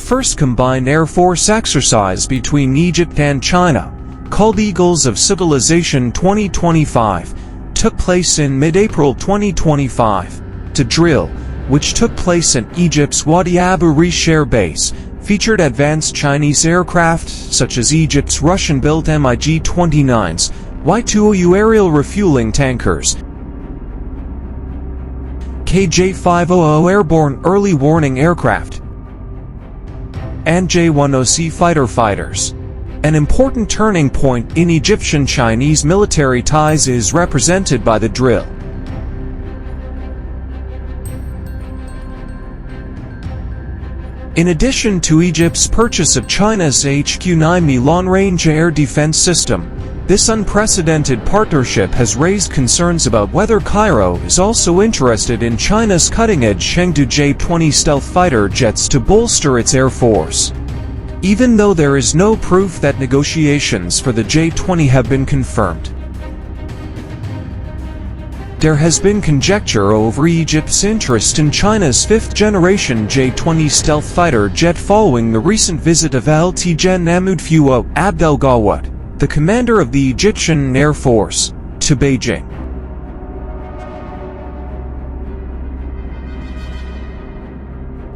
first combined Air Force exercise between Egypt and China, called Eagles of Civilization 2025, took place in mid-April 2025. The drill, which took place at Egypt's Wadi Abu Rish Air Base, featured advanced Chinese aircraft such as Egypt's Russian-built MiG-29s, Y-20 aerial refueling tankers, J-500 airborne early warning aircraft, and J-10C fighter fighters. An important turning point in Egyptian-Chinese military ties is represented by the drill. In addition to Egypt's purchase of China's HQ-9M long-range air defense system, this unprecedented partnership has raised concerns about whether Cairo is also interested in China's cutting-edge Chengdu J-20 stealth fighter jets to bolster its air force. Even though there is no proof that negotiations for the J-20 have been confirmed, there has been conjecture over Egypt's interest in China's fifth-generation J-20 stealth fighter jet following the recent visit of Lt. Gen. Mahmoud Fuad, Abdel Gawad, the commander of the Egyptian Air Force, to Beijing.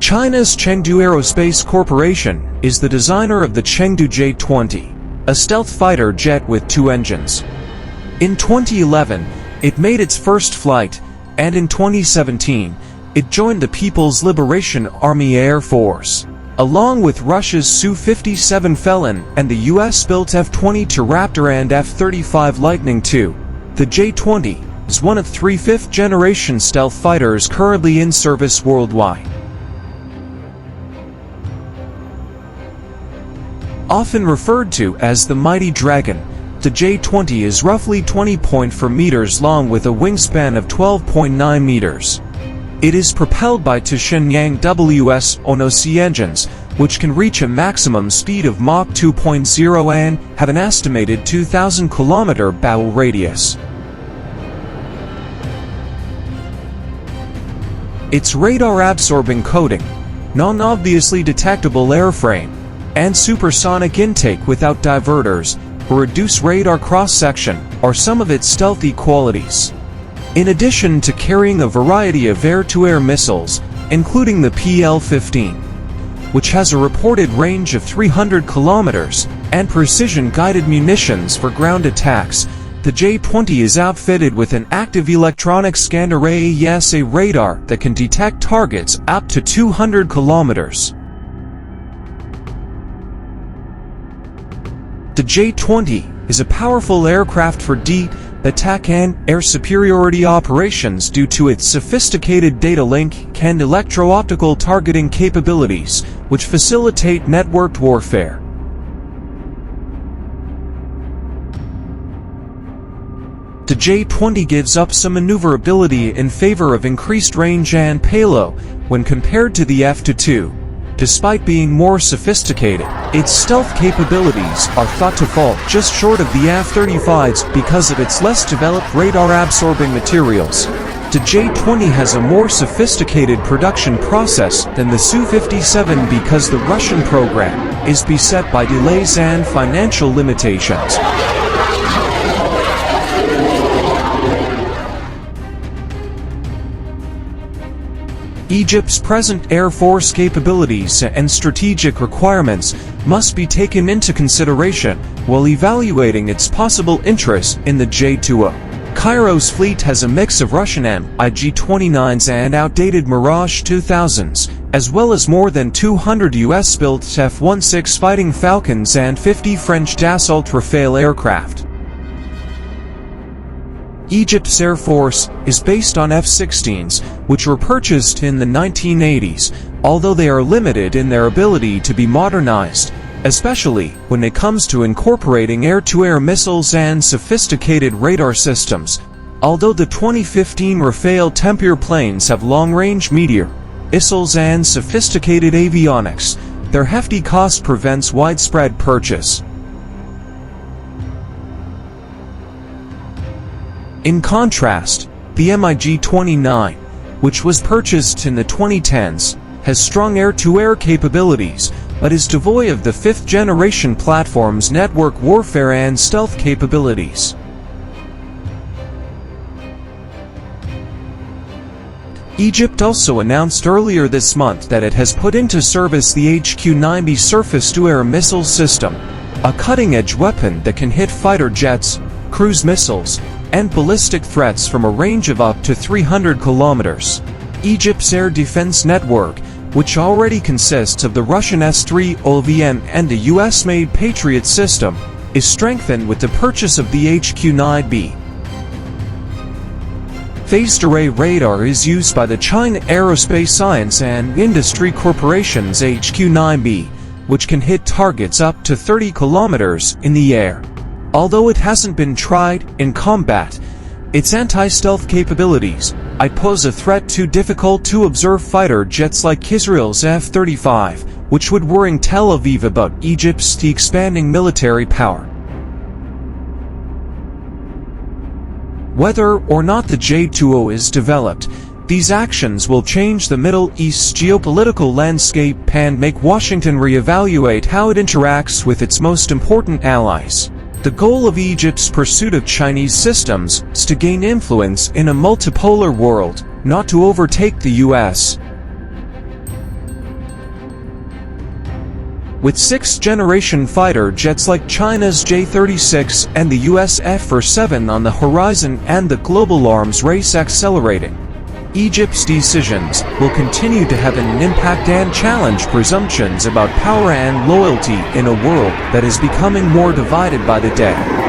China's Chengdu Aerospace Corporation is the designer of the Chengdu J-20, a stealth fighter jet with two engines. In 2011, it made its first flight, and in 2017, it joined the People's Liberation Army Air Force. Along with Russia's Su-57 Felon and the US-built F-22 Raptor and F-35 Lightning II, the J-20 is one of three fifth-generation stealth fighters currently in service worldwide. Often referred to as the Mighty Dragon, the J-20 is roughly 20.4 meters long with a wingspan of 12.9 meters. It is propelled by two Shenyang WS-10C engines, which can reach a maximum speed of Mach 2.0 and have an estimated 2,000 kilometer battle radius. Its radar-absorbing coating, non-obviously detectable airframe, and supersonic intake without diverters, or reduced radar cross-section, are some of its stealthy qualities. In addition to carrying a variety of air-to-air missiles, including the PL-15, which has a reported range of 300 kilometers, and precision-guided munitions for ground attacks, the J-20 is outfitted with an active electronic scanner AESA radar that can detect targets up to 200 kilometers. The J-20 is a powerful aircraft for deep attack and air superiority operations due to its sophisticated data link and electro-optical targeting capabilities, which facilitate networked warfare. The J-20 gives up some maneuverability in favor of increased range and payload when compared to the F-22. Despite being more sophisticated, its stealth capabilities are thought to fall just short of the F-35's because of its less developed radar-absorbing materials. The J-20 has a more sophisticated production process than the Su-57 because the Russian program is beset by delays and financial limitations. Egypt's present Air Force capabilities and strategic requirements must be taken into consideration while evaluating its possible interest in the J-20. Cairo's fleet has a mix of Russian MiG-29s and outdated Mirage 2000s, as well as more than 200 US-built F-16 Fighting Falcons and 50 French Dassault Rafale aircraft. Egypt's Air Force is based on F-16s, which were purchased in the 1980s, although they are limited in their ability to be modernized, especially when it comes to incorporating air-to-air missiles and sophisticated radar systems. Although the 2015 Rafale Tempur planes have long-range meteor missiles and sophisticated avionics, their hefty cost prevents widespread purchase. In contrast, the MiG-29, which was purchased in the 2010s, has strong air-to-air capabilities, but is devoid of the fifth-generation platform's network warfare and stealth capabilities. Egypt also announced earlier this month that it has put into service the HQ-9B surface-to-air missile system, a cutting-edge weapon that can hit fighter jets, cruise missiles, and ballistic threats from a range of up to 300 kilometers. Egypt's air defense network, which already consists of the Russian S-3 and the US-made Patriot system, is strengthened with the purchase of the HQ-9B. Phased array radar is used by the China Aerospace Science and Industry Corporation's HQ-9B, which can hit targets up to 30 kilometers in the air. Although it hasn't been tried in combat, its anti-stealth capabilities might pose a threat too difficult to observe fighter jets like Israel's F-35, which would worry Tel Aviv about Egypt's expanding military power. Whether or not the J-20 is developed, these actions will change the Middle East's geopolitical landscape and make Washington reevaluate how it interacts with its most important allies. The goal of Egypt's pursuit of Chinese systems is to gain influence in a multipolar world, not to overtake the US. With sixth-generation fighter jets like China's J-36 and the US F-47 on the horizon and the global arms race accelerating, Egypt's decisions will continue to have an impact and challenge presumptions about power and loyalty in a world that is becoming more divided by the day.